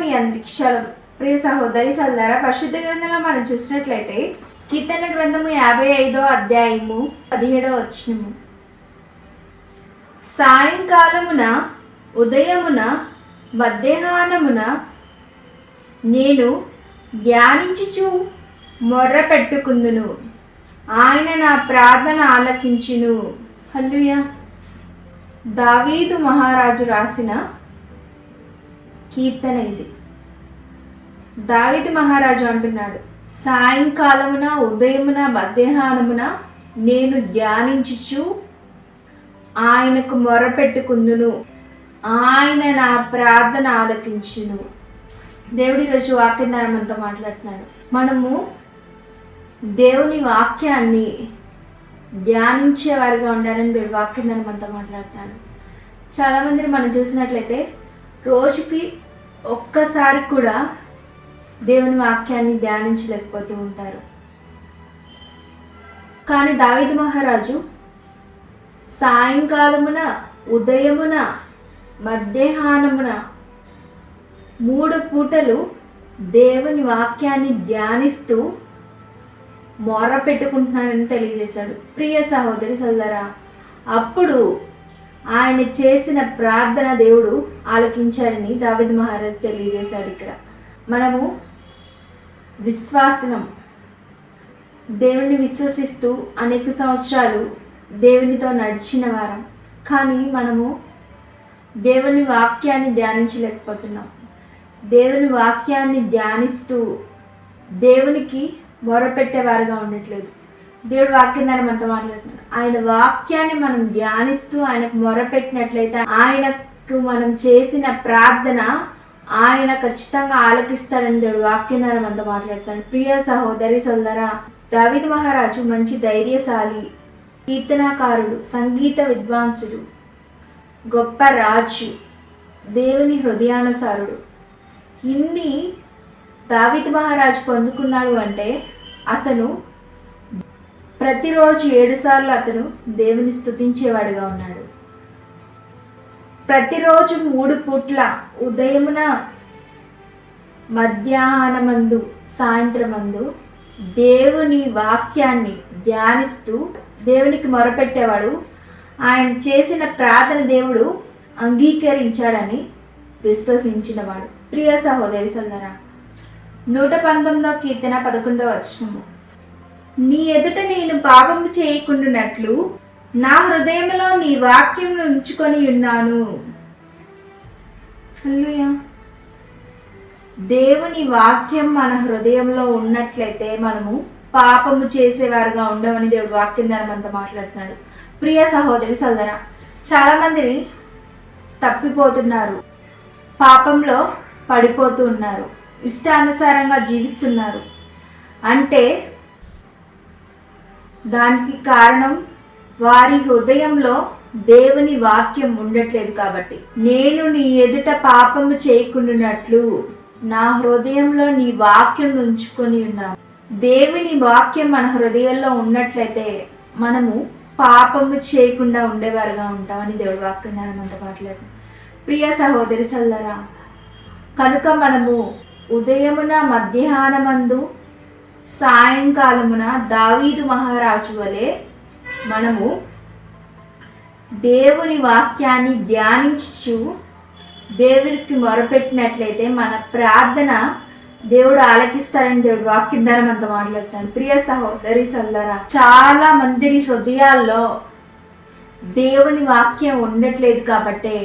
మీ అందరికి శలం. ప్రియ సహోదరి సోదరులారా, పరిశుద్ధ గ్రంథంలో మనం చూసినట్లయితే కీర్తన గ్రంథము 55వ అధ్యాయము 17వ వచనము, సాయంకాలమున ఉదయమున మధ్యాహ్నమున నేను ధ్యానించుచు మొర్ర పెట్టుకుందును, ఆయన నా ప్రార్థన ఆలకించును. హల్లెలూయా. దావీదు మహారాజు రాసిన కీర్తన ఇది. దావీదు మహారాజు అంటున్నాడు, సాయంకాలమున ఉదయమున మధ్యాహ్నమున నేను ధ్యానించుచు ఆయనకు మొరపెట్టుకుందును, ఆయన నా ప్రార్థన ఆలకించును. దేవుడి రోజు వాక్యం ద్వారా మనతో మాట్లాడుతున్నాడు. మనము దేవుని వాక్యాన్ని ధ్యానించేవారిగా ఉండాలని దేవుడి వాక్యం ద్వారా మనతో మాట్లాడుతున్నాడు. చాలామందిని మనం చూసినట్లయితే రోజుకి ఒక్కసారి కూడా దేవుని వాక్యాన్ని ధ్యానించలేకపోతూ ఉంటారు. కానీ దావీదు మహారాజు సాయంకాలమున ఉదయమున మధ్యాహ్నమున 3 పూటలు దేవుని వాక్యాన్ని ధ్యానిస్తూ మొర పెట్టుకుంటున్నాడని తెలియజేశాడు. ప్రియ సహోదరి సోదరా, అప్పుడు ఆయన చేసిన ప్రార్థన దేవుడు ఆలకించాడని దావీదు మహారాజు తెలియజేశాడు. ఇక్కడ మనము విశ్వాసం, దేవుని విశ్వసిస్తూ అనేక సంవత్సరాలు దేవునితో నడిచిన వారం, కానీ మనము దేవుని వాక్యాన్ని ధ్యానించలేకపోతున్నాం. దేవుని వాక్యాన్ని ధ్యానిస్తూ దేవునికి మొరపెట్టేవారుగా ఉండట్లేదు. దేవుడు వాక్యం ద్వారా మనతో మాట్లాడుతున్నాడు. ఆయన వాక్యాన్ని మనం ధ్యానిస్తూ ఆయనకు మొరపెట్టినట్లయితే ఆయనకు మనం చేసిన ప్రార్థన ఆయన ఖచ్చితంగా ఆలకిస్తాడని దేవుడు వాక్యం ద్వారా మనతో మాట్లాడుతాడు. ప్రియ సహోదరి సోదరా, దావీదు మహారాజు మంచి ధైర్యశాలి, కీర్తనాకారుడు, సంగీత విద్వాంసుడు, గొప్ప రాజు, దేవుని హృదయానుసారుడు. ఇన్ని దావీదు మహారాజు పొందుకున్నాడు అంటే అతను ప్రతిరోజు 7 సార్లు అతను దేవుని స్తుతించేవాడుగా ఉన్నాడు. ప్రతిరోజు 3 పూట్ల ఉదయమున మధ్యాహ్నమందు సాయంత్రమందు దేవుని వాక్యాన్ని ధ్యానిస్తూ దేవునికి మొరపెట్టేవాడు. ఆయన చేసిన ప్రార్థన దేవుడు అంగీకరించాడని విశ్వసించినవాడు. ప్రియ సహోదరి సోదరా, 119వ కీర్తన 11వ వచనము, నీ ఎదుట నేను పాపము చేయకుండానట్లు నా హృదయంలో నీ వాక్యం ఉంచుకొని ఉన్నాను. హల్లెలూయా. దేవుని వాక్యం మన హృదయంలో ఉన్నట్లయితే మనము పాపము చేసేవారుగా ఉండమని దేవుడు వాక్యం ద్వారా మనతో మాట్లాడుతున్నాడు. ప్రియ సహోదరి సోదరా, చాలామంది తప్పిపోతున్నారు, పాపంలో పడిపోతూ ఉన్నారు, ఇష్టానుసారంగా జీవిస్తున్నారు. అంటే దానికి కారణం వారి హృదయంలో దేవుని వాక్యం ఉండట్లేదు. కాబట్టి నేను నీ ఎదుట పాపము చేయకుండానట్లు నా హృదయంలో నీ వాక్యం ఉంచుకొని ఉన్నాను. దేవుని వాక్యం మన హృదయంలో ఉన్నట్లయితే మనము పాపము చేయకుండా ఉండేవారుగా ఉంటామని దేవుడి వాక్యం మనతో మాట్లాడు. ప్రియ సహోదరి సోదరా, కనుక మనము ఉదయమున మధ్యాహ్నమందు సాయంకాలమున దావీదు మహారాజు వలె మనము దేవుని వాక్యాన్ని ధ్యానించు దేవునికి మొరపెట్టినట్లయితే మన ప్రార్థన దేవుడు ఆలకిస్తాడని దేవుడు వాక్యం ద్వారా మనతో మాట్లాడుతాడు. ప్రియ సహోదరి సోదరా, చాలా మంది హృదయాల్లో దేవుని వాక్యం ఉండట్లేదు. కాబట్టే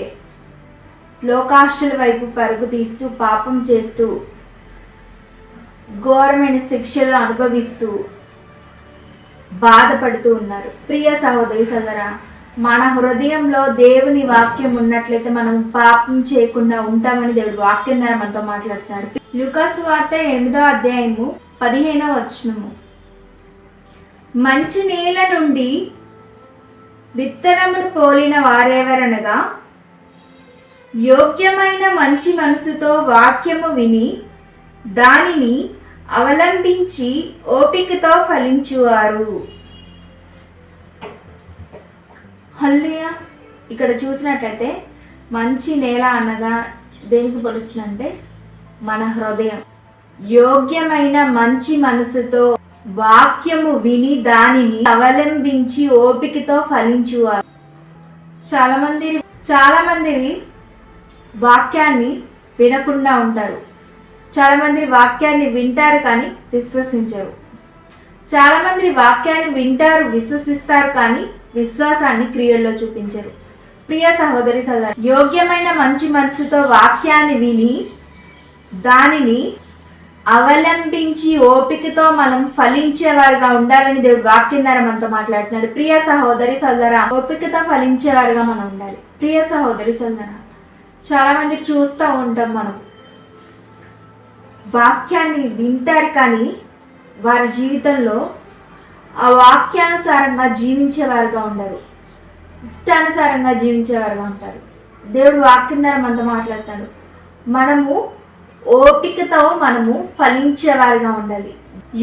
లోకాశల వైపు పరుగు తీస్తూ పాపం చేస్తూ ఘోరమైన శిక్షలు అనుభవిస్తూ బాధపడుతూ ఉన్నారు. ప్రియ సహోదరి సోదరా, మన హృదయంలో దేవుని వాక్యం ఉన్నట్లయితే మనం పాపం చేయకుండా ఉంటామని దేవుడు వాక్యం ద్వారా మనతో మాట్లాడుతున్నాడు. లూకా సువార్త 8వ అధ్యాయము 15వ వచనము, మంచి నేల నుండి విత్తనమును పోలిన వారెవరనగా యోగ్యమైన మంచి మనసుతో వాక్యము విని దానిని అవలంబించి ఓపికతో ఫలించువారు. హల్లెలూయా. ఇక్కడ చూసినట్లయితే మంచి నేల అనగా దేనికి పోలుస్తుందంటే మన హృదయం. యోగ్యమైన మంచి మనసుతో వాక్యము విని దానిని అవలంబించి ఓపికతో ఫలించువారు. చాలా మంది వాక్యాన్ని వినకుండా ఉంటారు. చాలా మంది వాక్యాన్ని వింటారు కానీ విశ్వసించరు. చాలా మంది వాక్యాన్ని వింటారు, విశ్వసిస్తారు కానీ విశ్వాసాన్ని క్రియల్లో చూపించరు. ప్రియ సహోదరి సహోదరు, యోగ్యమైన మంచి మనసుతో వాక్యాన్ని విని దానిని అవలంబించి ఓపికతో మనం ఫలించేవారుగా ఉండాలని దేవుడు వాక్యం ద్వారా మనతో మాట్లాడుతున్నాడు. ప్రియ సహోదరి సోదరా, ఓపికతో ఫలించేవారుగా మనం ఉండాలి. ప్రియ సహోదరి సోదరా, చాలా మంది చూస్తూ ఉంటాం, మనం వాక్యాన్ని వింటారు కానీ వారి జీవితంలో ఆ వాక్యానుసారంగా జీవించేవారుగా ఉండరు, ఇష్టానుసారంగా జీవించేవారుగా ఉంటారు. దేవుడు వాక్యం ద్వారా మనతో మాట్లాడతాడు. మనము ఓపికతో మనము ఫలించేవారుగా ఉండాలి.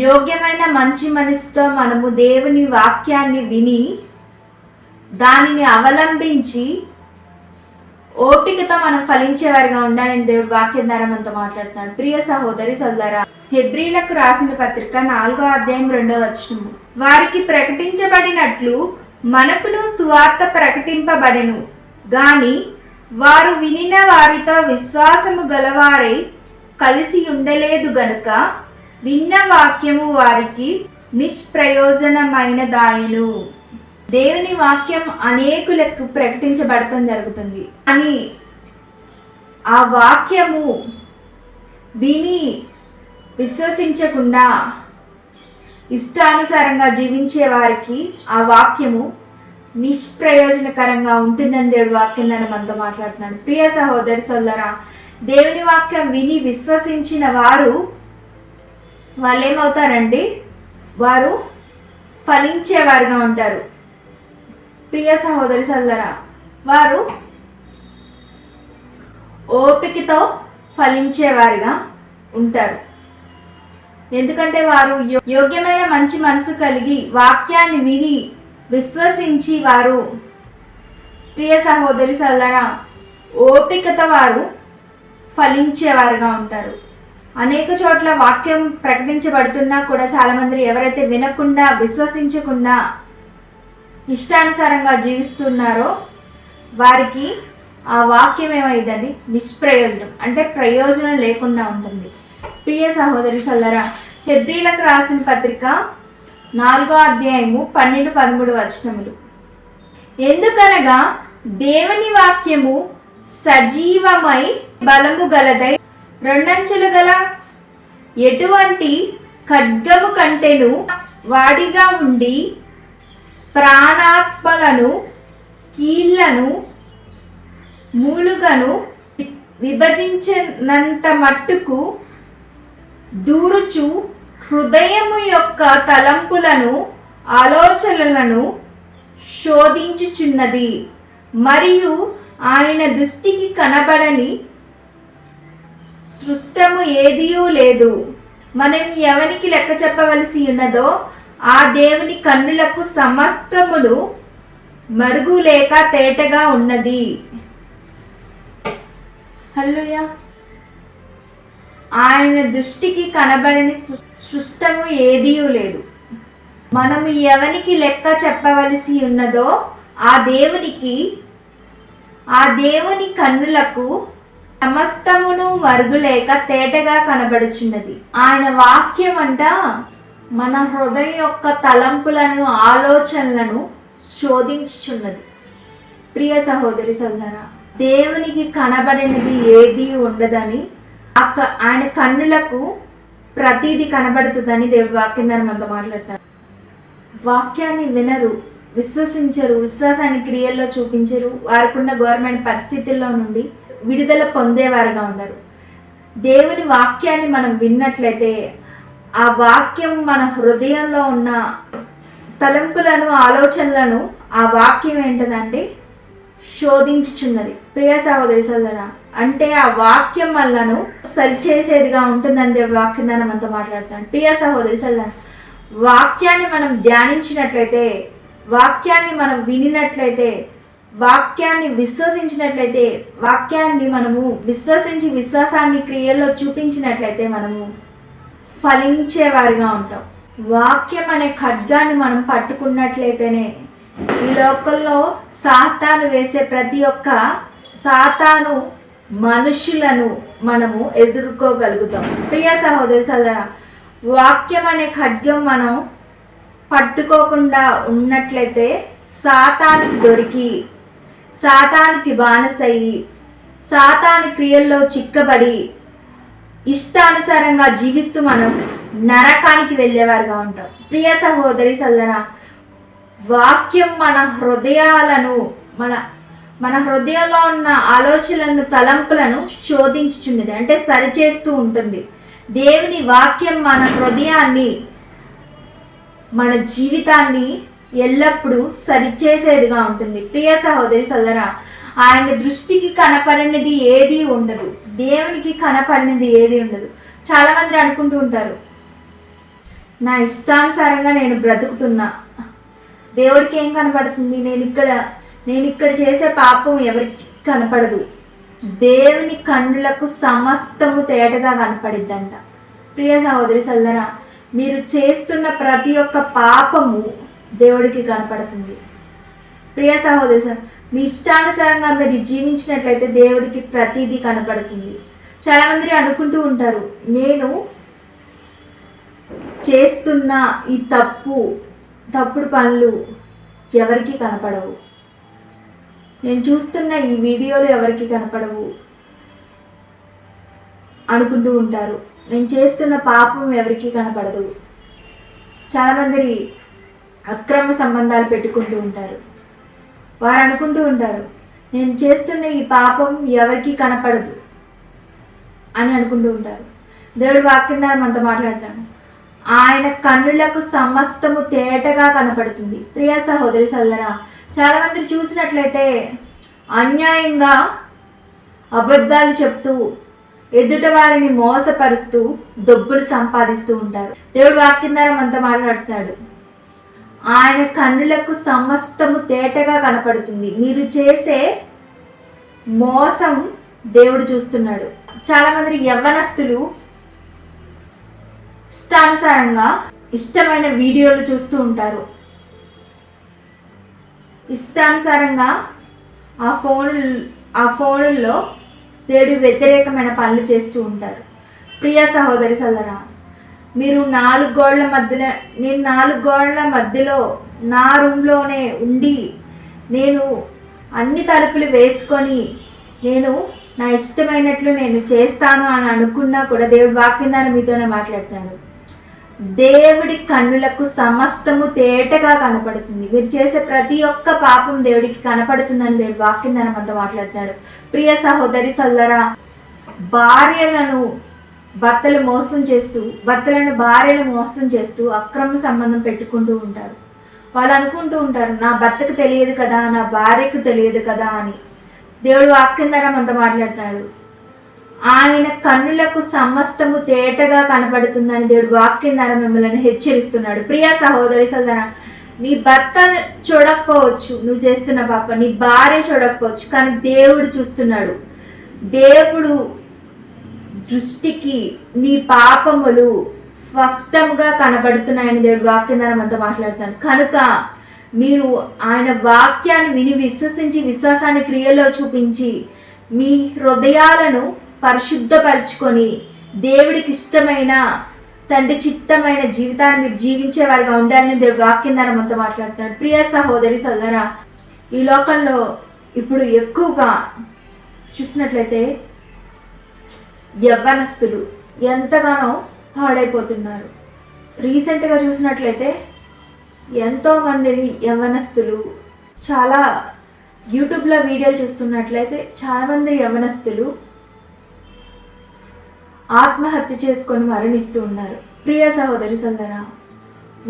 యోగ్యమైన మంచి మనసుతో మనము దేవుని వాక్యాన్ని విని దానిని అవలంబించి ఓపికతో మనం ఫలించేవారిగా ఉండాలని దేవుడు వాక్యం ద్వారా మనతో మాట్లాడుతున్నాడు. ప్రియ సహోదరి సోదరా, హెబ్రీలకు రాసిన పత్రిక 4వ అధ్యాయం 2వ వచనము, వారికి ప్రకటించబడినట్లు మనకును సువార్త ప్రకటింపబడెను గాని వారు వినిన వారితో విశ్వాసము గలవారై కలిసి ఉండలేదు గనుక విన్న వాక్యము వారికి నిష్ప్రయోజనమైనదాయను. దేవుని వాక్యం అనేకులకు ప్రకటించబడటం జరుగుతుంది అని ఆ వాక్యము విని విశ్వసించకుండా ఇష్టానుసారంగా జీవించే వారికి ఆ వాక్యము నిష్ప్రయోజనకరంగా ఉంటుందని దేవుడు వాక్యం ద్వారా మనతో మాట్లాడుతున్నాడు. ప్రియ సహోదరి సోదరా, దేవుని వాక్యం విని విశ్వసించిన వాళ్ళు ఏమవుతారండి? వారు ఫలించేవారుగా ఉంటారు. ప్రియ సహోదరి సోదరా, వారు ఓపికతో ఫలించేవారుగా ఉంటారు. ఎందుకంటే వారు యోగ్యమైన మంచి మనసు కలిగి వాక్యాన్ని విని విశ్వసించి వారు, ప్రియ సహోదరి సోదరా, ఓపికతో వారు ఫలించేవారుగా ఉంటారు. అనేక చోట్ల వాక్యం ప్రకటించబడుతున్నా కూడా చాలామంది ఎవరైతే వినకుండా విశ్వసించకుండా ఇష్టానుసారంగా జీవిస్తున్నారో వారికి ఆ వాక్యం ఏమైందండి? నిష్ప్రయోజనం, అంటే ప్రయోజనం లేకుండా ఉంటుంది. ప్రియ సహోదరి సోదరా, హెబ్రీలకు రాసిన పత్రిక 4వ అధ్యాయము 12-13 వచనములు, ఎందుకనగా దేవుని వాక్యము సజీవమై బలము గలదై రెండంచులు గల ఎటువంటి ఖడ్గము కంటెను వాడిగా ఉండి ప్రాణాత్మలను కీళ్లను మూలుగను విభజించినంత మట్టుకు దూరుచు హృదయము యొక్క తలంపులను ఆలోచనలను శోధించుచున్నది, మరియు ఆయన దృష్టికి కనబడని సృష్టము ఏదియూ లేదు. మనం ఎవరికి లెక్క చెప్పవలసి ఉన్నదో ఆ దేవుని కన్నులకు సమస్తమును మరుగు లేక తేటగా ఉన్నది. హల్లెలూయా. ఆయన దృష్టికి కనబడని సృష్టము ఏదియూ లేదు. మనం ఎవరికి లెక్క చెప్పవలసి ఉన్నదో ఆ దేవుని కన్నులకు సమస్తమును మరుగులేక తేటగా కనబడుచున్నది. ఆయన వాక్యం అంట మన హృదయం యొక్క తలంపులను ఆలోచనలను శోధించుచున్నది. ప్రియ సహోదరి సోదరా, దేవునికి కనబడినది ఏది ఉండదని ఆయన కన్నులకు ప్రతిదీ కనబడుతుందని దేవుడి వాక్యం ద్వారా మనతో మాట్లాడతారు. వాక్యాన్ని వినరు, విశ్వసించరు, విశ్వాసాన్ని క్రియల్లో చూపించరు, వారికున్న గవర్నమెంట్ పరిస్థితుల్లో నుండి విడుదల పొందేవారుగా ఉండరు. దేవుని వాక్యాన్ని మనం విన్నట్లయితే ఆ వాక్యం మన హృదయంలో ఉన్న తలంపులను ఆలోచనలను ఆ వాక్యం ఏంటంటే శోధించుచున్నది. ప్రియ సహోదరి సోదరా, అంటే ఆ వాక్యం మనలను సరిచేసేదిగా ఉంటుందని దేవుడి వాక్యం ద్వారా మనతో మాట్లాడతాను. ప్రియ సహోదరి సోదరా, వాక్యాన్ని మనం ధ్యానించినట్లయితే, వాక్యాన్ని మనం వినినట్లయితే వాక్యాన్ని విశ్వసించినట్లయితే, వాక్యాన్ని మనము విశ్వసించి విశ్వాసాన్ని క్రియల్లో చూపించినట్లయితే మనము ఫలించేవారిగా ఉంటాం. వాక్యం అనే ఖడ్గాన్ని మనం పట్టుకున్నట్లయితేనే ఈ లోకంలో సాతాను వేసే ప్రతి ఒక్క సాతాను మనుషులను మనము ఎదుర్కోగలుగుతాం. ప్రియ సహోదరి సోదరా, వాక్యం అనే ఖడ్గం మనం పట్టుకోకుండా ఉన్నట్లయితే సాతానికి దొరికి, సాతానికి బానిసయి, సాతాని క్రియల్లో చిక్కబడి ఇష్టానుసారంగా జీవిస్తూ మనం నరకానికి వెళ్ళేవారుగా ఉంటాం. ప్రియ సహోదరి సోదరా, వాక్యం మన హృదయాలను, మన హృదయంలో ఉన్న ఆలోచనలను, తలంపులను శోధించుచున్నది, అంటే సరిచేస్తూ ఉంటుంది. దేవుని వాక్యం మన హృదయాన్ని, మన జీవితాన్ని ఎల్లప్పుడూ సరిచేసేదిగా ఉంటుంది. ప్రియ సహోదరి సోదరా, ఆయన దృష్టికి కనపడినది ఏది ఉండదు, దేవునికి కనపడినది ఏది ఉండదు. చాలా మంది అనుకుంటూ ఉంటారు, నా ఇష్టానుసారంగా నేను బ్రతుకుతున్నా, దేవుడికి ఏం కనపడుతుంది, నేను ఇక్కడ చేసే పాపం ఎవరికి కనపడదు. దేవుని కన్నులకు సమస్తము తేటగా కనపడిద్దంట. ప్రియ సహోదరి సోదరా, మీరు చేస్తున్న ప్రతి ఒక్క పాపము దేవుడికి కనపడుతుంది. ప్రియ సహోదరి సోదరా, మీ ఇష్టానుసారంగా మీరు జీవించినట్లయితే దేవుడికి ప్రతిదీ కనపడుతుంది. చాలామంది అనుకుంటూ ఉంటారు, నేను చేస్తున్న ఈ తప్పుడు పనులు ఎవరికి కనపడవు, నేను చూస్తున్న ఈ వీడియోలు ఎవరికి కనపడవు అనుకుంటూ ఉంటారు. నేను చేస్తున్న పాపం ఎవరికి కనపడదు. చాలామంది అక్రమ సంబంధాలు పెట్టుకుంటూ ఉంటారు. వారు అనుకుంటూ ఉంటారు, నేను చేస్తున్న ఈ పాపం ఎవరికి కనపడదు అని అనుకుంటూ ఉంటారు. దేవుడి వాక్యం ద్వారా మనతో మాట్లాడతాను. ఆయన కన్నులకు సమస్తము తేటగా కనపడుతుంది. ప్రియ సహోదరి సోదరా, చాలా మంది చూసినట్లయితే అన్యాయంగా అబద్ధాలు చెప్తూ ఎదుట వారిని మోసపరుస్తూ డబ్బులు సంపాదిస్తూ ఉంటారు. దేవుడు వాక్యం ద్వారా మనతో మాట్లాడుతున్నాడు. ఆయన కన్నులకు సమస్తము తేటగా కనపడుతుంది. మీరు చేసే మోసం దేవుడు చూస్తున్నాడు. చాలా మంది యవ్వనస్తులు ఇష్టానుసారంగా ఇష్టమైన వీడియోలు చూస్తూ ఉంటారు. ఇష్టానుసారంగా ఆ ఫోన్లలో దేవుడి వ్యతిరేకమైన పనులు చేస్తూ ఉంటారు. ప్రియ సహోదరి సోదరా, మీరు నేను 4 గోడల మధ్యలో నా రూమ్లోనే ఉండి నేను అన్ని తలుపులు వేసుకొని నేను నా ఇష్టమైనట్లు నేను చేస్తాను అని అనుకున్నా కూడా దేవుడి వాక్యం ద్వారా మీతోనే మాట్లాడతాను. దేవుడి కన్నులకు సమస్తము తేటగా కనపడుతుంది. మీరు చేసే ప్రతి ఒక్క పాపం దేవుడికి కనపడుతుందని దేవుడి వాక్యం ద్వారా మనతో మాట్లాడుతున్నాడు. ప్రియ సహోదరి సోదరా, భర్తలను భార్యలు మోసం చేస్తూ అక్రమ సంబంధం పెట్టుకుంటూ ఉంటారు. వాళ్ళు అనుకుంటూ ఉంటారు, నా భర్తకు తెలియదు కదా, నా భార్యకు తెలియదు కదా అని. దేవుడు వాక్యం ద్వారా మనతో మాట్లాడతాడు. ఆయన కన్నులకు సమస్తము తేటగా కనపడుతుందని దేవుడు వాక్యం ద్వారా మిమ్మల్ని హెచ్చరిస్తున్నాడు. ప్రియ సహోదరి సోదరా, నీ భర్త చూడకపోవచ్చు నువ్వు చేస్తున్న పాప, నీ భార్య చూడకపోవచ్చు, కానీ దేవుడు చూస్తున్నాడు. దేవుడు దృష్టికి నీ పాపములు స్పష్టంగా కనబడుతున్నాయని దేవుడు వాక్యం ద్వారా మనతో మాట్లాడుతాను. కనుక మీరు ఆయన వాక్యాన్ని విని విశ్వసించి విశ్వాసాన్ని క్రియల్లో చూపించి మీ హృదయాలను పరిశుద్ధపరచుకొని దేవుడికి ఇష్టమైన తండ్రి చిత్తమైన జీవితాన్ని మీరు జీవించే వారిగా ఉండాలని దేవుడు వాక్యం ద్వారా మనతో మాట్లాడుతున్నాడు. ప్రియ సహోదరి సోదరా, ఈ లోకంలో ఇప్పుడు ఎక్కువగా చూసినట్లయితే యవ్వనస్తులు ఎంతగానో పాడైపోతున్నారు. రీసెంట్గా చూసినట్లయితే ఎంతోమంది యవ్వనస్తులు, చాలా యూట్యూబ్లో వీడియోలు చూస్తున్నట్లయితే చాలామంది యవ్వనస్తులు ఆత్మహత్య చేసుకొని మరణిస్తూ ఉన్నారు. ప్రియ సహోదరి సోదరా,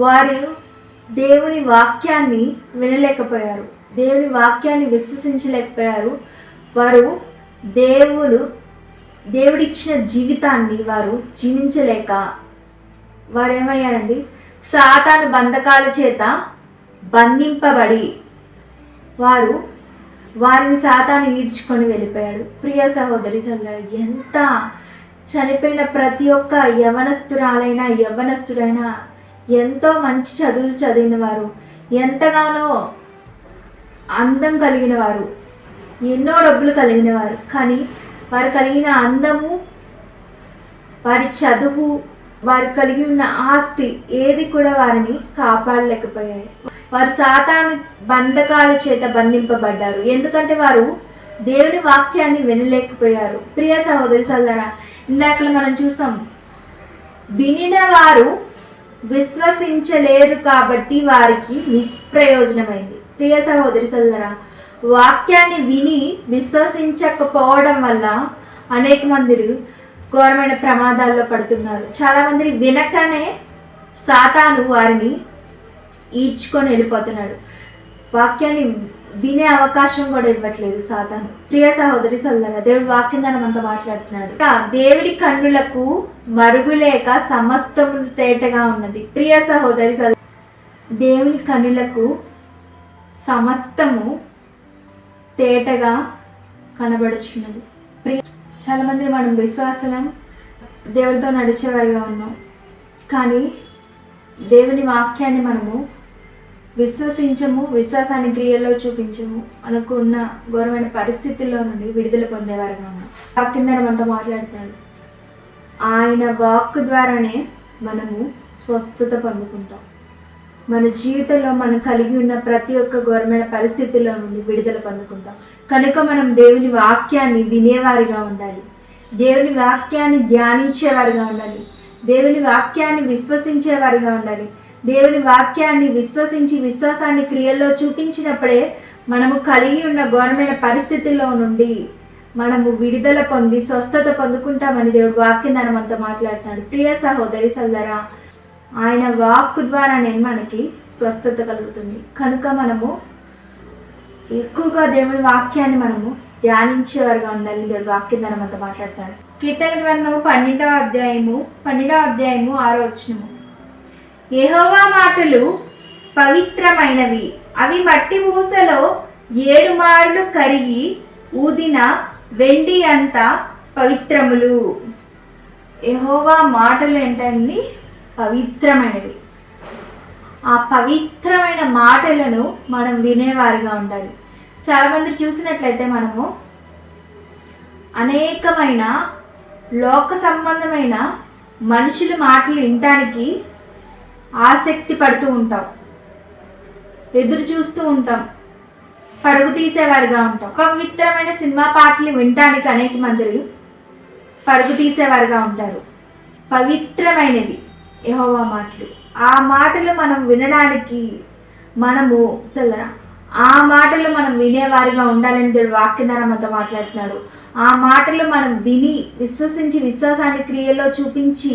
వారు దేవుని వాక్యాన్ని వినలేకపోయారు, దేవుని వాక్యాన్ని విశ్వసించలేకపోయారు. వారు దేవుడిచ్చిన జీవితాన్ని వారు జీవించలేక వారు ఏమయ్యారండి, సాతాను బంధకాల చేత బంధింపబడి వారు వారిని సాతాను ఈడ్చుకొని వెళ్ళిపోయాడు. ప్రియ సహోదరి సహోదరులారా, ఎంత చనిపోయిన ప్రతి ఒక్క యవ్వనస్తుడైనా ఎంతో మంచి చదువులు చదివిన వారు, ఎంతగానో అందం కలిగిన వారు, ఎన్నో డబ్బులు కలిగిన వారు, కానీ వారు కలిగిన అందము, వారి చదువు, వారు కలిగి ఉన్న ఆస్తి ఏది కూడా వారిని కాపాడలేకపోయాయి. వారు సాతాను బంధకాల చేత బంధింపబడ్డారు. ఎందుకంటే వారు దేవుని వాక్యాన్ని వినలేకపోయారు. ప్రియ సహోదరి సోదరా, ఇందాక మనం చూసాం, వినిన వారు విశ్వసించలేరు కాబట్టి వారికి నిష్ప్రయోజనమైంది. ప్రియ సహోదరి సోదరా, వాక్యాన్ని విని విశ్వసించకపోవడం వల్ల అనేక మంది ఘోరమైన ప్రమాదాల్లో పడుతున్నారు. చాలా మంది వినకనే సాతాను వారిని ఈడ్చుకొని వెళ్ళిపోతున్నాడు. వాక్యాన్ని వినే అవకాశం కూడా ఇవ్వట్లేదు సాతాను. ప్రియ సహోదరి సోదరా, దేవుడి వాక్యం ద్వారా మనతో మాట్లాడుతున్నాడు. దేవుడి కన్నులకు మరుగులేక సమస్తము తేటగా ఉన్నది. ప్రియ సహోదరి సోదరా, దేవుని కన్నులకు సమస్తము తేటగా కనబడుచున్నది. చాలా మంది మనం విశ్వాసం దేవుడితో నడిచేవారిగా ఉన్నాం, కానీ దేవుని వాక్యాన్ని మనము విశ్వసించము, విశ్వాసాన్ని క్రియల్లో చూపించము, అనుకున్న ఘోరమైన పరిస్థితుల్లో నుండి విడుదల పొందేవారిగా ఉన్నాం. వాక్యం ద్వారా మనతో మాట్లాడుతున్నాడు. ఆయన వాక్ ద్వారానే మనము స్వస్థత పొందుకుంటాం. మన జీవితంలో మనం కలిగి ఉన్న ప్రతి ఒక్క ఘోరమైన పరిస్థితుల్లో నుండి విడుదల పొందుకుంటాం. కనుక మనం దేవుని వాక్యాన్ని వినేవారిగా ఉండాలి, దేవుని వాక్యాన్ని ధ్యానించేవారిగా ఉండాలి, దేవుని వాక్యాన్ని విశ్వసించేవారిగా ఉండాలి. దేవుని వాక్యాన్ని విశ్వసించి విశ్వాసాన్ని క్రియల్లో చూపించినప్పుడే మనము కలిగి ఉన్న ఘోరమైన పరిస్థితుల్లో నుండి మనము విడుదల పొంది స్వస్థత పొందుకుంటామని దేవుడు వాక్యం ద్వారా మనతో మాట్లాడుతున్నాడు. ప్రియ సహోదరి సోదరా, ఆయన వాక్ ద్వారానే మనకి స్వస్థత కలుగుతుంది. కనుక మనము ఎక్కువగా దేవుని వాక్యాన్ని మనము ధ్యానించేవారుగా ఉండాలి. దేవుడి వాక్యం ద్వారా మనతో మాట్లాడతాడు. కీర్తన గ్రంథము 12వ అధ్యాయము 6వ వచనము. యెహోవా మాటలు పవిత్రమైనవి, అవి మట్టి ఊసలో 7 మార్లు కరిగి ఊదిన వెండి అంత పవిత్రములు. యెహోవా మాటలు ఏంటండి? పవిత్రమైనవి. ఆ పవిత్రమైన మాటలను మనం వినేవారిగా ఉండాలి. చాలామంది చూసినట్లయితే మనము అనేకమైన లోక సంబంధమైన మనుషుల మాటలు వినటానికి ఆసక్తి పడుతూ ఉంటాం, ఎదురు చూస్తూ ఉంటాం, పరుగు తీసేవారిగా ఉంటాం. పవిత్రమైన సినిమా పాటలు వినటానికి అనేక మంది పరుగు తీసేవారిగా ఉంటారు. పవిత్రమైనవి యెహోవా మాటలు. ఆ మాటలు మనం వినడానికి ఆ మాటలు మనం వినేవారిగా ఉండాలని దేవుడు వాక్యం ద్వారా మనతో మాట్లాడుతున్నాడు. ఆ మాటలు మనం విని విశ్వసించి విశ్వాసాన్ని క్రియల్లో చూపించి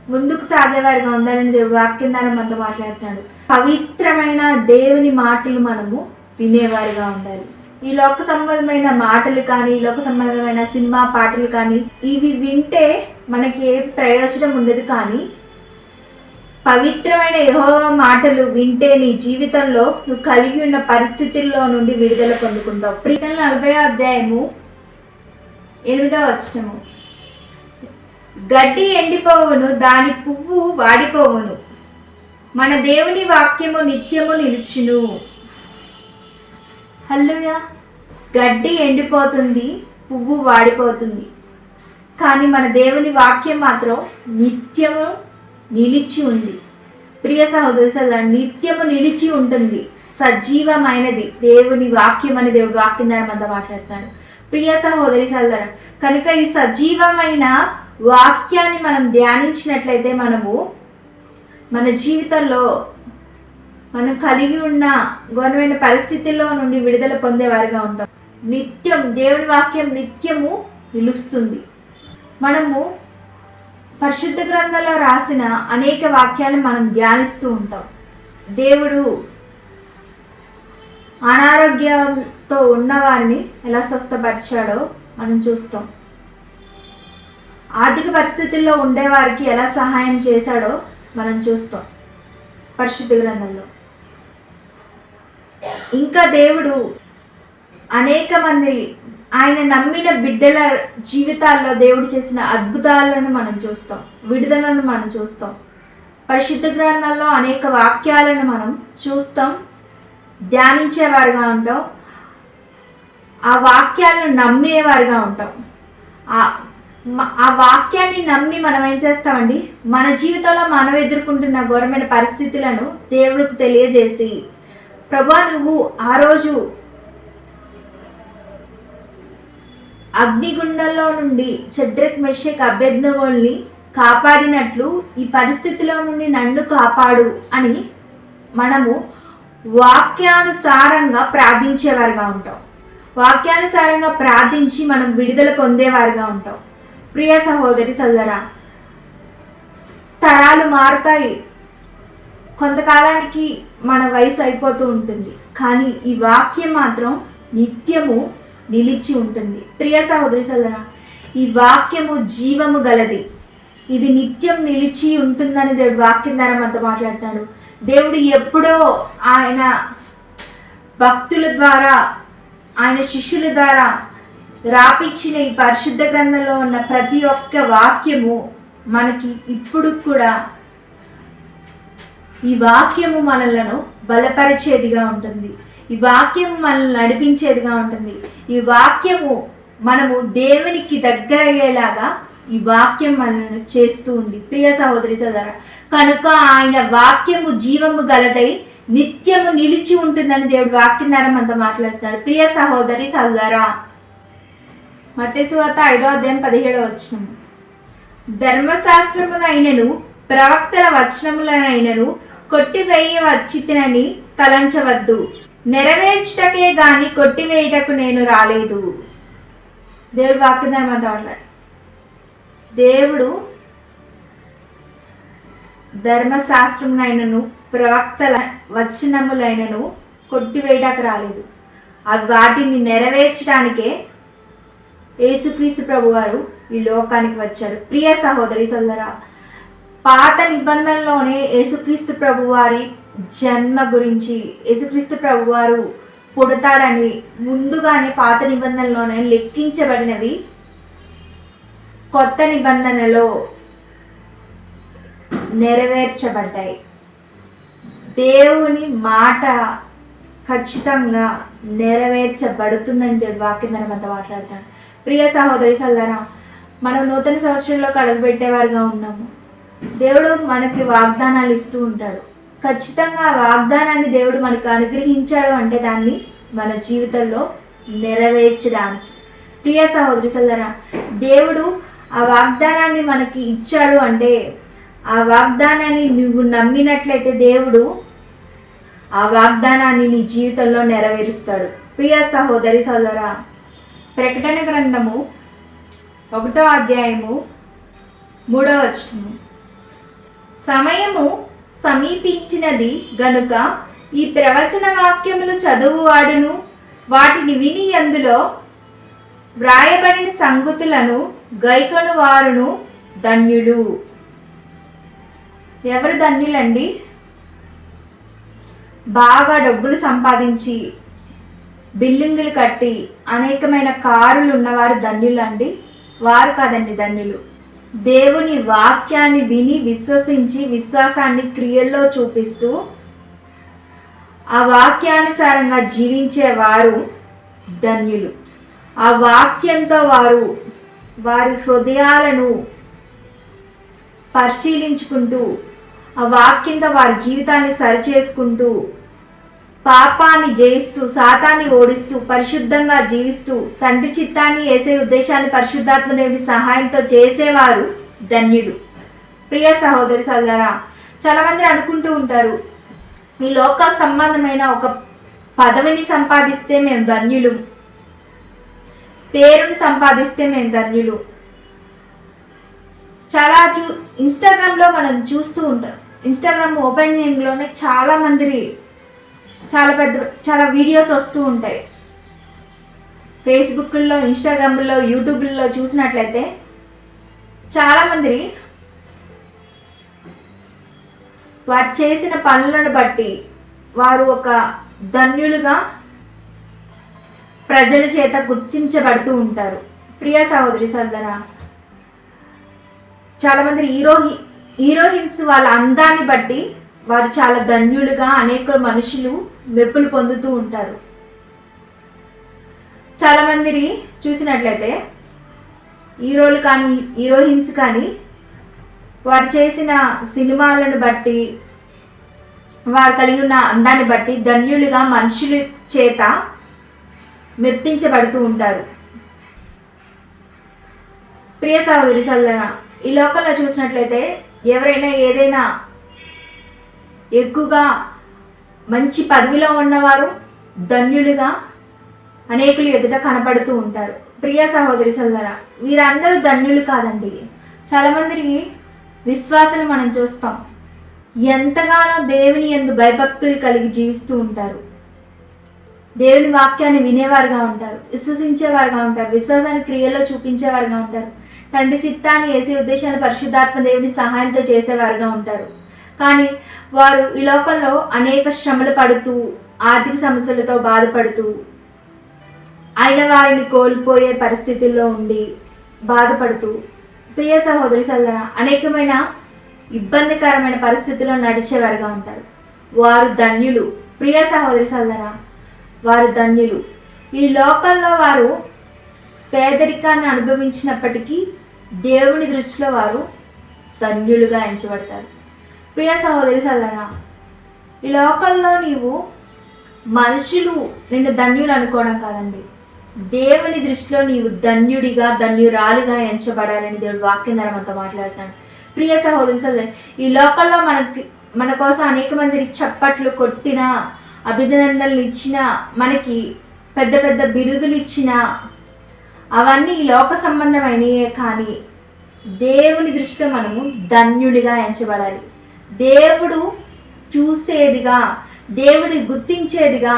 ముందుకు సాగేవారిగా ఉండాలని దేవుడు వాక్యం ద్వారా మనతో మాట్లాడుతున్నాడు. పవిత్రమైన దేవుని మాటలు మనము వినేవారిగా ఉండాలి. ఈ లోక సంబంధమైన మాటలు కానీ, ఈ లోక సంబంధమైన సినిమా పాటలు కానీ, ఇవి వింటే మనకి ఏ ప్రయోజనం ఉండదు. కానీ పవిత్రమైన యెహోవా మాటలు వింటే నీ జీవితంలో నువ్వు కలిగి ఉన్న పరిస్థితుల్లో నుండి విడుదల పొందుకుంటావు. కీర్తన 40వ అధ్యాయము 8వ వచనము. గడ్డి ఎండిపోవును, దాని పువ్వు వాడిపోవును, మన దేవుని వాక్యము నిత్యము నిలుచును. హల్లెలూయా. గడ్డి ఎండిపోతుంది, పువ్వు వాడిపోతుంది, కానీ మన దేవుని వాక్యం మాత్రం నిత్యము నిలిచి ఉంది. ప్రియ సహోదరి సోదరులారా, నిత్యము నిలిచి ఉంటుంది, సజీవమైనది దేవుని వాక్యం అని దేవుడు వాక్యం ద్వారా మనతో మాట్లాడుతాడు. ప్రియ సహోదరి సోదరులారా, కనుక ఈ సజీవమైన వాక్యాన్ని మనం ధ్యానించినట్లయితే మనము మన జీవితంలో మనం కలిగి ఉన్న ఘోరమైన పరిస్థితుల్లో నుండి విడుదల పొందేవారిగా ఉంటాం. నిత్యం దేవుని వాక్యం నిత్యము నిలుస్తుంది. మనము పరిశుద్ధ గ్రంథంలో రాసిన అనేక వాక్యాలను మనం ధ్యానిస్తూ ఉంటాం. దేవుడు అనారోగ్యంతో ఉన్నవారిని ఎలా స్వస్థపరిచాడో మనం చూస్తాం. ఆర్థిక పరిస్థితుల్లో ఉండేవారికి ఎలా సహాయం చేశాడో మనం చూస్తాం పరిశుద్ధ గ్రంథంలో. ఇంకా దేవుడు అనేక మంది ఆయన నమ్మిన బిడ్డల జీవితాల్లో దేవుడు చేసిన అద్భుతాలను మనం చూస్తాం, విడుదలను మనం చూస్తాం. పరిశుద్ధ గ్రంథాల్లో అనేక వాక్యాలను మనం చూస్తాం, ధ్యానించేవారుగా ఉంటాం, ఆ వాక్యాలను నమ్మేవారుగా ఉంటాం. ఆ వాక్యాన్ని నమ్మి మనం ఏం చేస్తామండి, మన జీవితంలో మనం ఎదుర్కొంటున్న ఘోరమైన పరిస్థితులను దేవుడికి తెలియజేసి, ప్రభా నువ్వు ఆ రోజు అగ్నిగుండంలో నుండి షడ్రక్ మెషక్ అబేద్నెగోల్ని కాపాడినట్లు ఈ పరిస్థితిలో నుండి నన్ను కాపాడు అని మనము వాక్యానుసారంగా ప్రార్థించేవారుగా ఉంటాం. వాక్యానుసారంగా ప్రార్థించి మనం విడుదల పొందేవారుగా ఉంటాం. ప్రియ సహోదరి సోదరా, తరాలు మారుతాయి, కొంతకాలానికి మన వయసు అయిపోతూ ఉంటుంది, కానీ ఈ వాక్యం మాత్రం నిత్యము నిలిచి ఉంటుంది. ప్రియ సహోదరి సోదరా, ఈ వాక్యము జీవము గలది, ఇది నిత్యం నిలిచి ఉంటుందని దేవుడు వాక్యం ద్వారా మనతో మాట్లాడతాడు. దేవుడు ఎప్పుడో ఆయన భక్తుల ద్వారా, ఆయన శిష్యుల ద్వారా రాపిచ్చిన ఈ పరిశుద్ధ గ్రంథంలో ఉన్న ప్రతి ఒక్క వాక్యము మనకి ఇప్పుడు కూడా ఈ వాక్యము మనలను బలపరిచేదిగా ఉంటుంది. ఈ వాక్యము మనల్ని నడిపించేదిగా ఉంటుంది. ఈ వాక్యము మనము దేవునికి దగ్గర అయ్యేలాగా ఈ వాక్యం మనల్ని చేస్తూ ఉంది. ప్రియ సహోదరి సోదరా, కనుక ఆయన వాక్యము జీవము గలదై నిత్యము నిలిచి ఉంటుందని దేవుడు వాక్యం ద్వారా మనతో మాట్లాడుతాడు. ప్రియ సహోదరి సోదరా, మత్తయి సువార్త 5వ అధ్యాయం 17వ వచనం, ధర్మశాస్త్రమునైనను ప్రవక్తల వచనములనైనను కొట్టివేయవచ్చితినని తలంచవద్దు, నెరవేర్చుటకే గాని కొట్టివేయుటకు నేను రాలేదు. దేవుడు వాక్యం ద్వారా మనతో మాట్లాడు. దేవుడు ధర్మశాస్త్రమునైనను ప్రవక్తల వచనములైనను కొట్టివేయడానికి రాలేదు, అవి వాటిని నెరవేర్చడానికే యేసుక్రీస్తు ప్రభు వారు ఈ లోకానికి వచ్చారు. ప్రియ సహోదరి సోదరా, పాత నిబంధనలోనే యేసుక్రీస్తు ప్రభు వారి జన్మ గురించి, యేసుక్రీస్తు ప్రభు వారు పుడతాడని ముందుగానే పాత నిబంధనలోనే లెక్కించబడినవి కొత్త నిబంధనలో నెరవేర్చబడ్డాయి. దేవుని మాట ఖచ్చితంగా నెరవేర్చబడుతుందని దేవుడు వాక్యం ద్వారా మనతో మాట్లాడతాడు. ప్రియ సహోదరి సోదరా, మనం నూతన సంవత్సరంలోకి అడుగుపెట్టేవారుగా ఉన్నాము. దేవుడు మనకి వాగ్దానాలు ఇస్తూ ఉంటాడు. ఖచ్చితంగా ఆ వాగ్దానాన్ని దేవుడు మనకు అనుగ్రహించాడు అంటే దాన్ని మన జీవితంలో నెరవేర్చడానికి. ప్రియ సహోదరి సోదరా, దేవుడు ఆ వాగ్దానాన్ని మనకి ఇచ్చాడు అంటే ఆ వాగ్దానాన్ని నువ్వు నమ్మినట్లయితే దేవుడు ఆ వాగ్దానాన్ని నీ జీవితంలో నెరవేరుస్తాడు. ప్రియ సహోదరి సోదరా, ప్రకటన గ్రంథము 1వ అధ్యాయము 3వ వచనము, సమయము సమీపించినది గనుక ఈ ప్రవచన వాక్యములు చదువువాడును వాటిని విని అందులో వ్రాయబడిన సంగతులను గైకొను వారును ధన్యులు. ఎవరు ధన్యులండి? బాగా డబ్బులు సంపాదించి బిల్డింగులు కట్టి అనేకమైన కారులు ఉన్నవారు ధన్యులు అండి? వారు కాదండి ధన్యులు. దేవుని వాక్యాన్ని విని విశ్వసించి విశ్వాసాన్ని క్రియల్లో చూపిస్తూ ఆ వాక్యానుసారంగా జీవించేవారు ధన్యులు. ఆ వాక్యంతో వారి హృదయాలను పరిశీలించుకుంటూ ఆ వాక్యంతో వారి జీవితాన్ని సరిచేసుకుంటూ పాపాన్ని జయిస్తూ సాతాన్ని ఓడిస్తూ పరిశుద్ధంగా జీవిస్తూ తండ్రి చిత్తాన్ని వేసే ఉద్దేశాన్ని పరిశుద్ధాత్మ దేవుని సహాయంతో చేసేవారు ధన్యుడు. ప్రియ సహోదరి సోదరా, చాలా మంది అనుకుంటూ ఉంటారు, ఈ లోక సంబంధమైన ఒక పదవిని సంపాదిస్తే మేము ధన్యులు, పేరుని సంపాదిస్తే మేము ధన్యులు. చాలా ఇన్స్టాగ్రామ్లో మనం చూస్తూ ఉంటాం. ఇన్స్టాగ్రామ్ ఓపెనింగ్లోనే చాలా వీడియోస్ వస్తూ ఉంటాయి. ఫేస్బుక్లో, ఇన్స్టాగ్రామ్లో, యూట్యూబ్లో చూసినట్లయితే చాలామంది వారు చేసిన పనులను బట్టి వారు ఒక ధన్యులుగా ప్రజల చేత గుర్తించబడుతూ ఉంటారు. ప్రియ సహోదరి సోదరా, చాలామంది హీరోయిన్స్ వాళ్ళ అందాన్ని బట్టి వారు చాలా ధన్యులుగా అనేక మనుషులు మెప్పులు పొందుతూ ఉంటారు. చాలామందిని చూసినట్లయితే హీరోలు కానీ హీరోయిన్స్ కానీ వారు చేసిన సినిమాలను బట్టి వారు కలిగి ఉన్న అందాన్ని బట్టి ధన్యులుగా మనుషుల చేత మెప్పించబడుతూ ఉంటారు. ప్రియ సహోదరి సోదరా, ఈ లోకంలో చూసినట్లయితే ఎవరైనా ఏదైనా ఎక్కువగా మంచి పదవిలో ఉన్నవారు ధన్యులుగా అనేకులు ఎదుట కనపడుతూ ఉంటారు. ప్రియ సహోదరి సోదరా, వీరందరూ ధన్యులు కాదండి. చాలామందికి విశ్వాసాలు మనం చూస్తాం, ఎంతగానో దేవుని యందు భయభక్తులు కలిగి జీవిస్తూ ఉంటారు. దేవుని వాక్యాన్ని వినేవారుగా ఉంటారు, విశ్వసించేవారుగా ఉంటారు, విశ్వాసాన్ని క్రియల్లో చూపించేవారుగా ఉంటారు, తండ్రి చిత్తాన్ని వేసే ఉద్దేశాన్ని పరిశుద్ధాత్మ దేవుని సహాయంతో చేసేవారుగా ఉంటారు. కానీ వారు ఈ లోకంలో అనేక శ్రమలు పడుతూ ఆర్థిక సమస్యలతో బాధపడుతూ అయిన వారిని కోల్పోయే పరిస్థితుల్లో ఉండి బాధపడుతూ, ప్రియ సహోదరి సోదరా, అనేకమైన ఇబ్బందికరమైన పరిస్థితుల్లో నడిచేవారుగా ఉంటారు. వారు ధన్యులు. ప్రియ సహోదరి సోదరా, వారు ధన్యులు. ఈ లోకంలో వారు పేదరికాన్ని అనుభవించినప్పటికీ దేవుని దృష్టిలో వారు ధన్యులుగా ఎంచబడతారు. ప్రియ సహోదరి సోదరా, ఈ లోకంలో నీవు మనుషులు నిన్ను ధన్యులు అనుకోవడం కాదండి, దేవుని దృష్టిలో నీవు ధన్యుడిగా ధన్యురాలిగా ఎంచబడాలని దేవుడు వాక్యం ద్వారా మనతో మాట్లాడుతాడు. ప్రియ సహోదరి సోదరి, ఈ లోకంలో మన కోసం అనేక మంది చప్పట్లు కొట్టిన, అభినందనలు ఇచ్చిన, మనకి పెద్ద పెద్ద బిరుదులు ఇచ్చిన, అవన్నీ ఈ లోక సంబంధమైనవే. కానీ దేవుని దృష్టిలో మనము ధన్యుడిగా ఎంచబడాలి. దేవుడు చూసేదిగా, దేవుడి గుర్తించేదిగా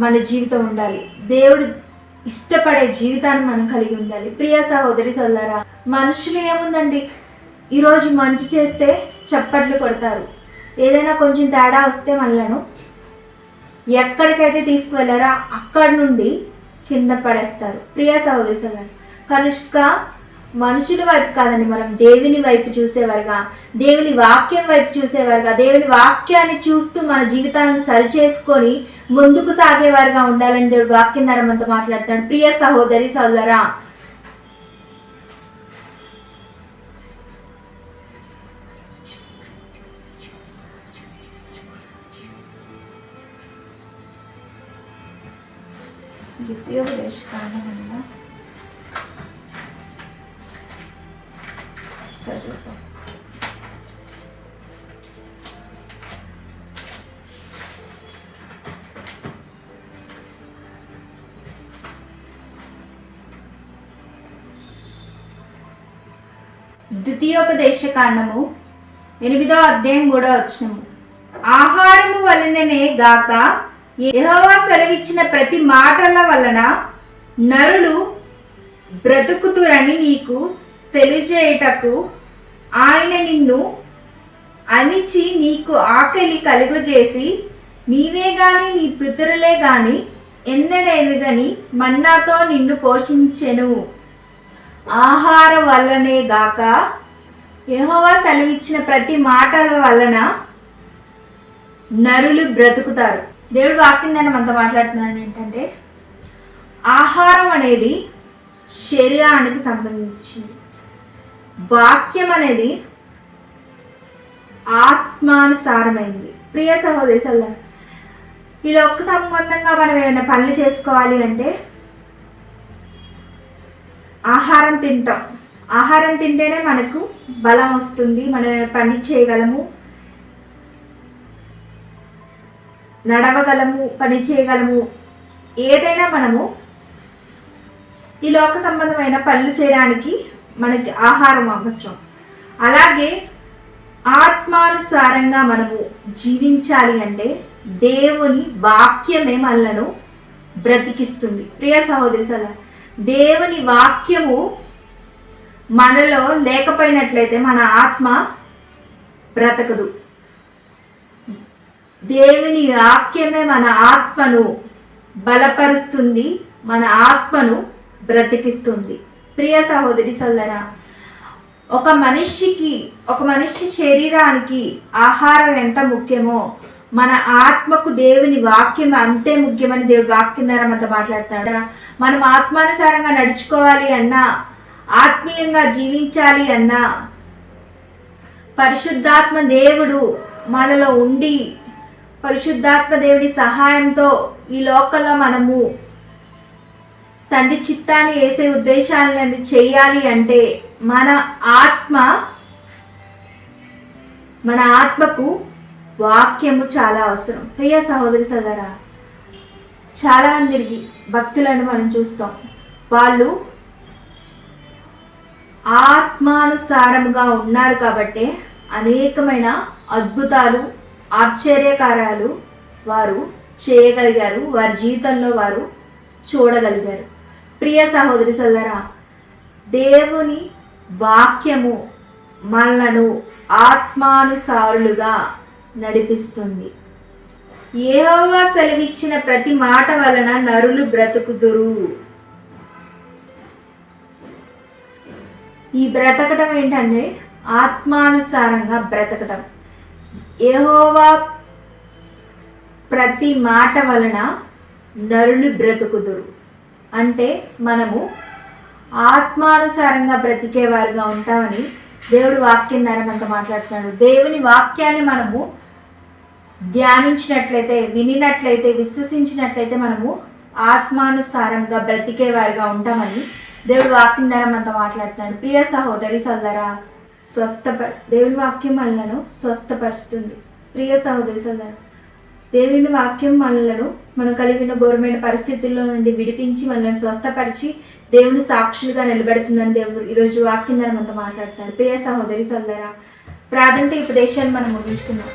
మన జీవితం ఉండాలి. దేవుడు ఇష్టపడే జీవితాన్ని మనం కలిగి ఉండాలి. ప్రియ సహోదరి సోదరా, మనుషులు ఏముందండి, ఈరోజు మంచి చేస్తే చప్పట్లు కొడతారు, ఏదైనా కొంచెం తేడా వస్తే మనలను ఎక్కడికైతే తీసుకువెళ్ళారో అక్కడి నుండి కింద పడేస్తారు. ప్రియ సహోదరి సోదరా, కనుక మనుషుల వైపు కాదండి, మనం దేవుని వైపు చూసేవారుగా, దేవుని వాక్యం వైపు చూసేవారుగా, దేవుని వాక్యాన్ని చూస్తూ మన జీవితాన్ని సరిచేసుకొని ముందుకు సాగేవారుగా ఉండాలని దేవుడు వాక్యం ద్వారా మనతో మాట్లాడతాడు. ప్రియ సహోదరి సోదరా, ద్వితీయోపదేశకాండము చదువుతాం. ద్వితీయోపదేశకాండము 8వ అధ్యాయం 3వ వచనము. ఆహారము వలననే గాక యెహోవా సెలవిచ్చిన ప్రతి మాటల వలన నరులు బ్రతుకుతురని నీకు తెలియజేయుటకు ఆయన నిన్ను అణిచి నీకు ఆకలి కలుగజేసి, నీవే గాని నీ పితరులే గాని ఎన్నడెరుగని మన్నాతో నిన్ను పోషించెను. ఆహారం వల్లనే గాక యెహోవా సెలవిచ్చిన ప్రతి మాటల వలన నరులు బ్రతుకుతారు. దేవుడు వాక్యం దాన్ని మనతో మాట్లాడుతున్నాడు ఏంటంటే, ఆహారం అనేది శరీరానికి సంబంధించింది, వాక్యం అనేది ఆత్మానుసారమైంది. ప్రియ సహోదరి సోదరా, ఈ లోక సంబంధంగా మనం ఏమైనా పనులు చేసుకోవాలి అంటే ఆహారం తింటాం. ఆహారం తింటేనే మనకు బలం వస్తుంది, మనం పని చేయగలము, నడవగలము, పని చేయగలము. ఏదైనా మనము ఈ లోక సంబంధమైన పనులు చేయడానికి మనకి ఆహారం అవసరం. అలాగే ఆత్మానుసారంగా మనము జీవించాలి అంటే దేవుని వాక్యమే మనలను బ్రతికిస్తుంది. ప్రియ సహోదరి సోదరా, దేవుని వాక్యము మనలో లేకపోయినట్లయితే మన ఆత్మ బ్రతకదు. దేవుని వాక్యమే మన ఆత్మను బలపరుస్తుంది, మన ఆత్మను బ్రతికిస్తుంది. ప్రియ సహోదరి సోదరా, ఒక మనిషి శరీరానికి ఆహారం ఎంత ముఖ్యమో మన ఆత్మకు దేవుని వాక్యం అంతే ముఖ్యమని దేవుడు వాక్యం ద్వారా మనతో మాట్లాడుతున్నాడు. మనం ఆత్మానుసారంగా నడుచుకోవాలి అన్నా, ఆత్మీయంగా జీవించాలి అన్నా, పరిశుద్ధాత్మ దేవుడు మనలో ఉండి పరిశుద్ధాత్మ దేవుడి సహాయంతో ఈ లోకంలో మనము తండ్రి చిత్తాన్ని వేసే ఉద్దేశాలను చేయాలి అంటే మన ఆత్మకు వాక్యము చాలా అవసరం. ప్రియ సహోదరి సోదరా, చాలా మంది భక్తులను మనం చూస్తాం, వాళ్ళు ఆత్మానుసారముగా ఉన్నారు కాబట్టి అనేకమైన అద్భుతాలు, ఆశ్చర్యకార్యాలు వారు చేయగలిగారు, వారి జీవితంలో వారు చూడగలిగారు. ప్రియ సహోదరి సోదరా, దేవుని వాక్యము మనలను ఆత్మానుసారులుగా నడిపిస్తుంది. యెహోవా సెలవిచ్చిన ప్రతి మాట వలన నరులు బ్రతుకుదురు. ఈ బ్రతకటం ఏంటంటే ఆత్మానుసారంగా బ్రతకటం. యెహోవా ప్రతి మాట వలన నరులు బ్రతుకుదురు అంటే మనము ఆత్మానుసారంగా బ్రతికేవారుగా ఉంటామని దేవుడు వాక్యం ద్వారా మనతో మాట్లాడుతున్నాడు. దేవుని వాక్యాన్ని మనము ధ్యానించినట్లయితే, వినినట్లయితే, విశ్వసించినట్లయితే మనము ఆత్మానుసారంగా బ్రతికేవారుగా ఉంటామని దేవుడు వాక్యం ద్వారా మనతో మాట్లాడుతున్నాడు. ప్రియ సహోదరి సోదరా, దేవుని వాక్యం మనలను స్వస్థపరుస్తుంది. ప్రియ సహోదరి సోదరా, దేవుని వాక్యం మనలను మనం కలిగిన గవర్నమెంట్ పరిస్థితుల్లో నుండి విడిపించి మనల్ని స్వస్థపరిచి దేవుని సాక్షులుగా నిలబెడుతుందని దేవుడు ఈరోజు వాక్యం ద్వారా మనతో మాట్లాడుతాడు. ప్రియ సహోదరి సోదరా, ప్రార్థన ఉపదేశాన్ని మనం ముగించుకున్నాం.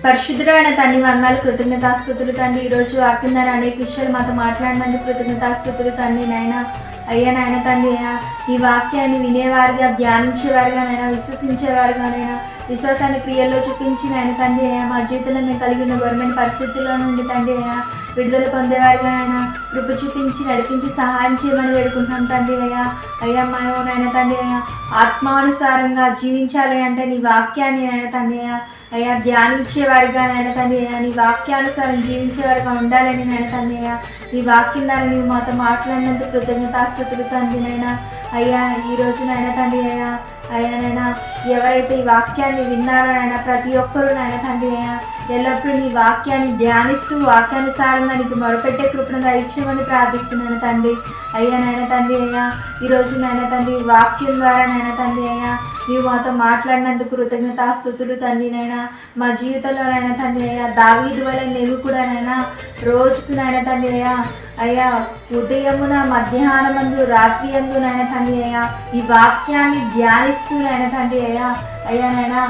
పరిశుద్ధుడైన తండ్రి వందనాలు, కృతజ్ఞతాస్తుతులు తండ్రి. ఈరోజు వాక్యం ద్వారా అనేక విషయాలు మాతో మాట్లాడినందుకు కృతజ్ఞతాస్తుతులు తండ్రి. నాయన నాయన తండ్రి, ఈ వాక్యాన్ని వినేవారుగా, ధ్యానించేవారుగా నైనా, విశ్వసించేవారుగా నైనా, విశ్వాసాన్ని క్రియల్లో చూపించి నాయన తండ్రి మా జీవితంలో మేము కలిగిన గవర్నమెంట్ పరిస్థితుల్లో నుండి తండ్రి విడుదల పొందేవారుగా ఆయన కృప చూపించి నడిపించి సహాయం చేయమని వేడుకుంటాం తండ్రి. అయ్యా మనం నాయన తండ్రి ఆత్మానుసారంగా జీవించాలి అంటే నీ వాక్యాన్ని నాయన తండ్రి అయ్యా ధ్యానించేవారిగా నాయన తండ్రి నీ వాక్యానుసారం జీవించేవారిగా ఉండాలని నాయన తండ్రి నీ వాక్యం ద్వారా నీవు మాతో మాట్లాడినందుకు కృతజ్ఞతాస్తుతులు తండ్రి. నైనా అయ్యా ఈరోజు నాయన తండ్రి అయ్యానైనా ఎవరైతే ఈ వాక్యాన్ని విన్నారో నాయన ప్రతి ఒక్కరూ నాయన తండ్రి ఎల్లప్పుడూ నీ వాక్యాన్ని ధ్యానిస్తూ వాక్యానుసారంగా నీకు మొరపెట్టే కృపను దయచేయమని ప్రార్థిస్తున్నాను తండ్రి. అయ్యా నాయన తండ్రి ఈరోజు నాయన తండ్రి వాక్యం ద్వారా నాయన తండ్రి నీవు మాతో మాట్లాడినందుకు కృతజ్ఞతాస్తుతులు తండ్రి. నైనా మా జీవితంలో నాయన తండ్రి దావీదు వల్ల నీవు కూడా నైనా రోజుకు నాయన తండ్రి అయ్యా ఉదయమున, మధ్యాహ్నమందు, రాత్రి అందు నాయన తండ్రి ఈ వాక్యాన్ని ధ్యానిస్తూ నాయన తండ్రి నైనా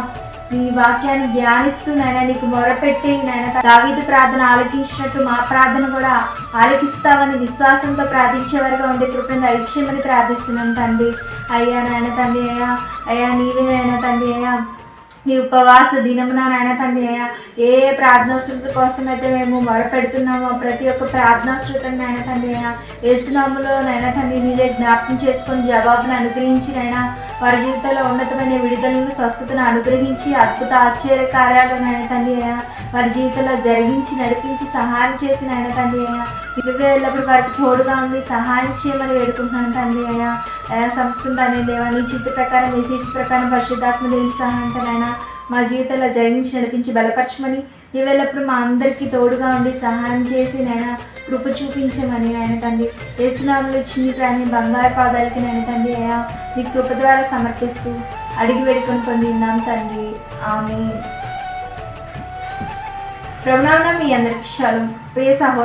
ఈ వాక్యాన్ని ధ్యానిస్తూ నాయన నీకు మొరపెట్టి నాయన దావీదు ప్రార్థన ఆలకించినట్టు మా ప్రార్థన కూడా ఆలకిస్తావని విశ్వాసంతో ప్రార్థించేవారుగా ఉండే కృపను దయచేయమని ప్రార్థిస్తున్నాను తండ్రి. అయ్యా నాయన తండ్రి అయ్యా నీవే నాయన తండ్రి ఈ ఉపవాస దినమున నాయన తండ్రి ఏ ప్రార్థనాశ్రుత కోసం అయితే మేము మొరపెడుతున్నామో ప్రతి ఒక్క ప్రార్థనాశ్రుతం నాయన తండ్రి యేసునామములో నాయన తండ్రి నీదే జ్ఞాపకం చేసుకొని జవాబును అనుగ్రహించి నాయన వారి జీవితంలో ఉన్నతమైన విడుదలను, స్వస్థతను అనుగ్రహించి అద్భుత ఆశ్చర్య కార్యాలు నాయన తండ్రి వారి జీవితంలో జరిగించి నడిపించి సహాయం చేసి నాయన తండ్రి ఇదిగా ఎల్లప్పుడు వారికి తోడుగా ఉండి సహాయం చేయమని వేడుకుంటున్నాను తండ్రి. సంస్కృతి అనే దేవా నీ చిత్త ప్రకారం, నీ శిష్ట ప్రకారం పరిశుద్ధాత్మ దేవుని సహాయంతో నాయన మా జీవితంలో జరిగించి నడిపించి బలపరచమని నీవెల్లప్పుడు మా అందరికీ తోడుగా ఉండి సహాయం చేసి నాయన కృప చూపించమని నాయన తండ్రి యేసునామములో చిన్ని ప్రాణి బంగారు పాదాలకి నాయన తండ్రి నీ కృప ద్వారా సమర్పిస్తూ అడిగి వేడుకొని పొందిన్నాం తండ్రి. ఆమేన్. ప్రభునామమున మీ అందరికీ షాలోమ్. ప్రియ సహోదరు